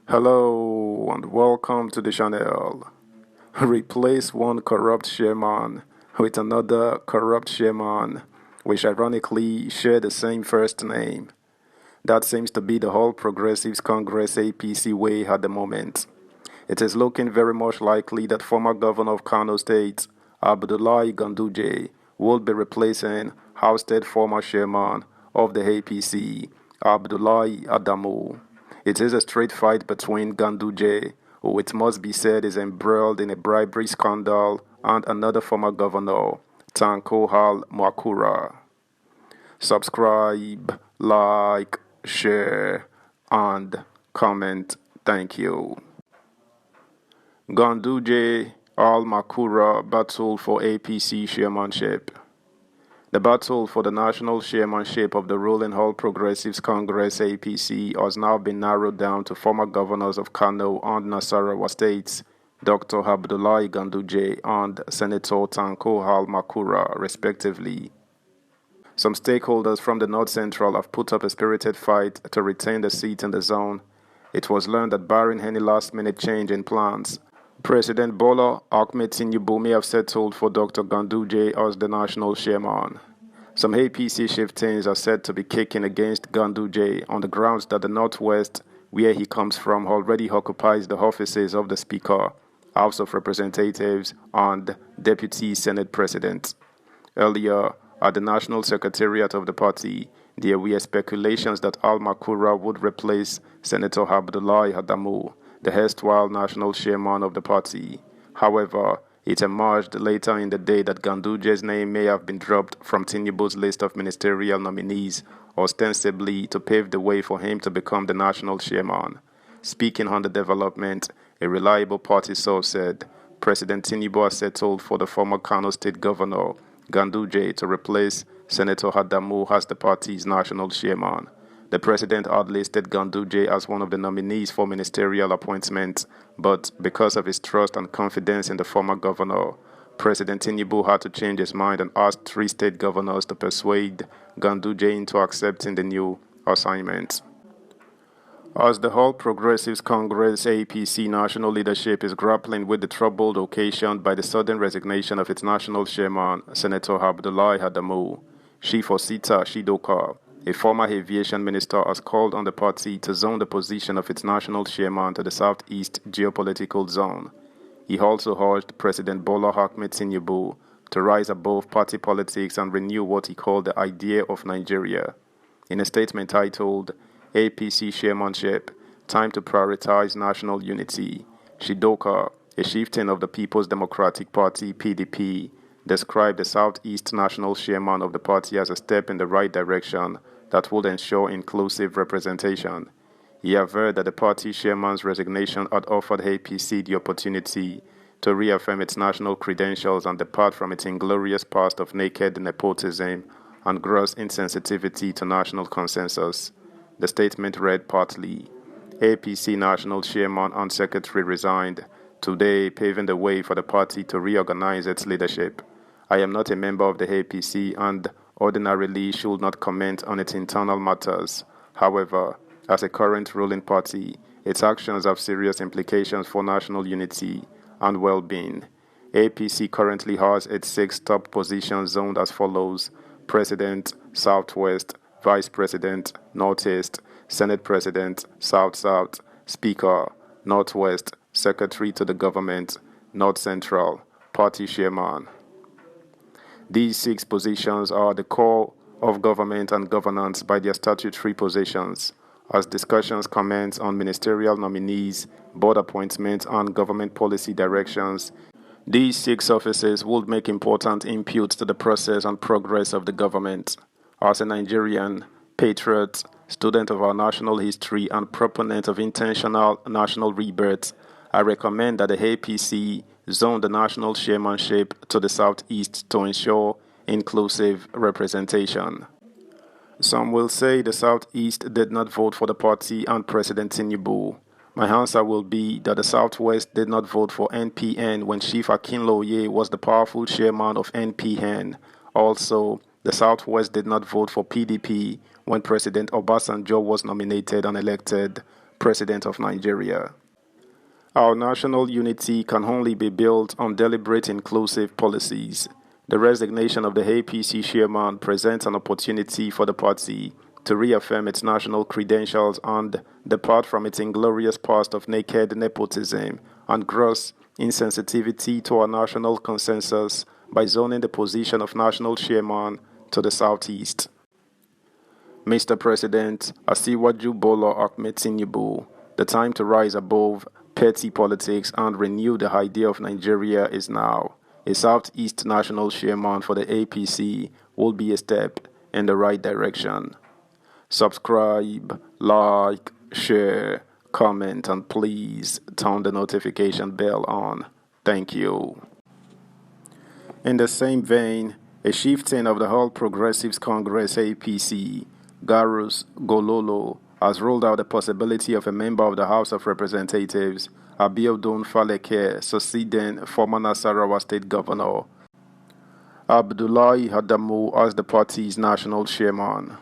Hello and welcome to the channel. Replace one corrupt chairman with another corrupt chairman, which ironically share the same first name. That seems to be the whole Progressives Congress APC way at the moment. It is looking very much likely that former governor of Kano State, Abdullahi Ganduje, will be replacing ousted former chairman of the APC, Abdullahi Adamu. It is a straight fight between Ganduje, who it must be said is embroiled in a bribery scandal, and another former governor, Tanko Hal Makura. Subscribe, like, share, and comment. Thank you. Ganduje Al Makura battle for APC chairmanship. The battle for the national chairmanship of the ruling All Progressives Congress APC has now been narrowed down to former governors of Kano and Nasarawa states, Dr. Abdullahi Ganduje and Senator Tanko Hal Makura, respectively. Some stakeholders from the North Central have put up a spirited fight to retain the seat in the zone. It was learned that barring any last-minute change in plans, President Bola Ahmed TINUBU may have settled for Dr. Ganduje as the national chairman. Some APC chieftains are said to be kicking against Ganduje on the grounds that the Northwest, where he comes from, already occupies the offices of the Speaker, House of Representatives, and Deputy Senate President. Earlier, at the National Secretariat of the party, there were speculations that Al Makura would replace Senator Abdullahi Adamu, the erstwhile national chairman of the party. However, it emerged later in the day that Ganduje's name may have been dropped from Tinubu's list of ministerial nominees, ostensibly to pave the way for him to become the national chairman. Speaking on the development, a reliable party source said, President Tinubu has settled for the former Kano State Governor, Ganduje, to replace Senator Adamu as the party's national chairman. The president had listed Ganduje as one of the nominees for ministerial appointments, but because of his trust and confidence in the former governor, President Tinubu had to change his mind and asked 3 state governors to persuade Ganduje into accepting the new assignment. As the All Progressives Congress APC national leadership is grappling with the troubled occasioned by the sudden resignation of its national chairman, Senator Abdullahi Adamu, Shifosita Shidoka, a former aviation minister, has called on the party to zone the position of its national chairman to the southeast geopolitical zone. He also urged President Bola Ahmed Tinubu to rise above party politics and renew what he called the idea of Nigeria. In a statement titled, APC Chairmanship, Time to Prioritize National Unity, Shidoka, a chieftain of the People's Democratic Party (PDP), described the Southeast National Chairman of the party as a step in the right direction that would ensure inclusive representation. He averred that the party chairman's resignation had offered APC the opportunity to reaffirm its national credentials and depart from its inglorious past of naked nepotism and gross insensitivity to national consensus. The statement read partly, APC National Chairman and Secretary resigned, today paving the way for the party to reorganize its leadership. I am not a member of the APC and ordinarily should not comment on its internal matters. However, as a current ruling party, its actions have serious implications for national unity and well-being. APC currently has its 6 top positions zoned as follows: President, Southwest, Vice President, Northeast, Senate President, South-South, Speaker, Northwest, Secretary to the Government, North Central, Party Chairman. These 6 positions are the core of government and governance by their statutory positions. As discussions commence on ministerial nominees, board appointments, and government policy directions, these 6 offices would make important inputs to the process and progress of the government. As a Nigerian, patriot, student of our national history, and proponent of intentional national rebirth, I recommend that the APC zone the national chairmanship to the southeast to ensure inclusive representation. Some will say the southeast did not vote for the party and President Tinubu. My answer will be that the southwest did not vote for NPN when Chief Akinloye was the powerful chairman of NPN. Also, the southwest did not vote for PDP when President Obasanjo was nominated and elected. President of Nigeria. Our national unity can only be built on deliberate inclusive policies. The resignation of the APC chairman presents an opportunity for the party to reaffirm its national credentials and depart from its inglorious past of naked nepotism and gross insensitivity to our national consensus by zoning the position of national chairman to the southeast. Mr. President, Asiwaju Bola Ahmed TINUBU, the time to rise above petty politics and renew the idea of Nigeria is now. A Southeast national chairman for the APC will be a step in the right direction. Subscribe, like, share, comment, and please turn the notification bell on. Thank you. In the same vein, a chieftain of the All Progressives Congress APC, Garus Gololo, has ruled out the possibility of a member of the House of Representatives, Abiodun Faleke, succeeding former Nasarawa State Governor Abdullahi Adamu as the party's national chairman.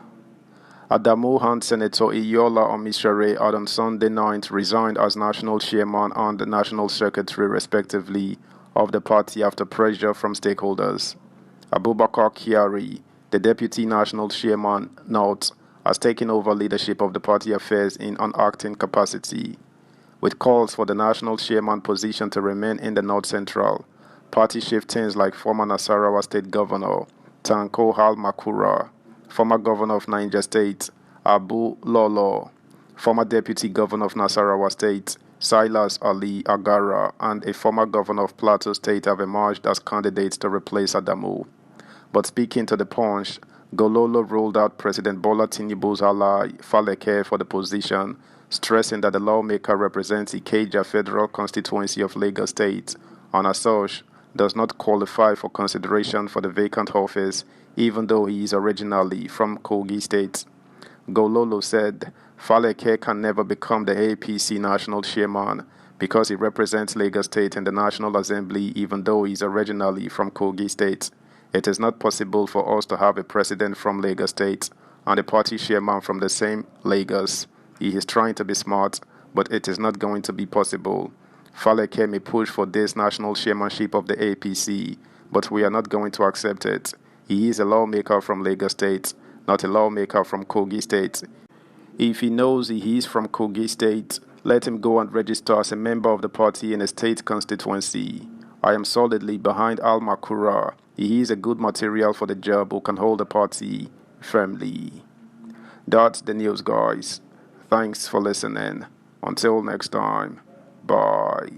Adamu and Senator Iyola OMISORE had on Sunday night resigned as national chairman and national secretary respectively of the party after pressure from stakeholders. Abubakar Kyari, the deputy national chairman, notes, has taken over leadership of the party affairs in an acting capacity, with calls for the national chairman position to remain in the North Central. Party chieftains like former Nasarawa State Governor Tanko Makura, former Governor of Niger State Abu Lolo, former Deputy Governor of Nasarawa State Silas Ali Agara, and a former Governor of Plateau State have emerged as candidates to replace Adamu. But speaking to the Punch, Gololo ruled out President Bola Tinubu's ally Faleke for the position, stressing that the lawmaker represents Ikeja Federal Constituency of Lagos State and as such does not qualify for consideration for the vacant office even though he is originally from Kogi State. Gololo said Faleke can never become the APC national chairman because he represents Lagos State in the National Assembly even though he is originally from Kogi State. It is not possible for us to have a president from Lagos State and a party chairman from the same Lagos. He is trying to be smart, but it is not going to be possible. Faleke may push for this national chairmanship of the APC, but we are not going to accept it. He is a lawmaker from Lagos State, not a lawmaker from Kogi State. If he knows he is from Kogi State, let him go and register as a member of the party in a state constituency. I am solidly behind Al Makura. He is a good material for the job who can hold the party firmly. That's the news, guys. Thanks for listening. Until next time, bye.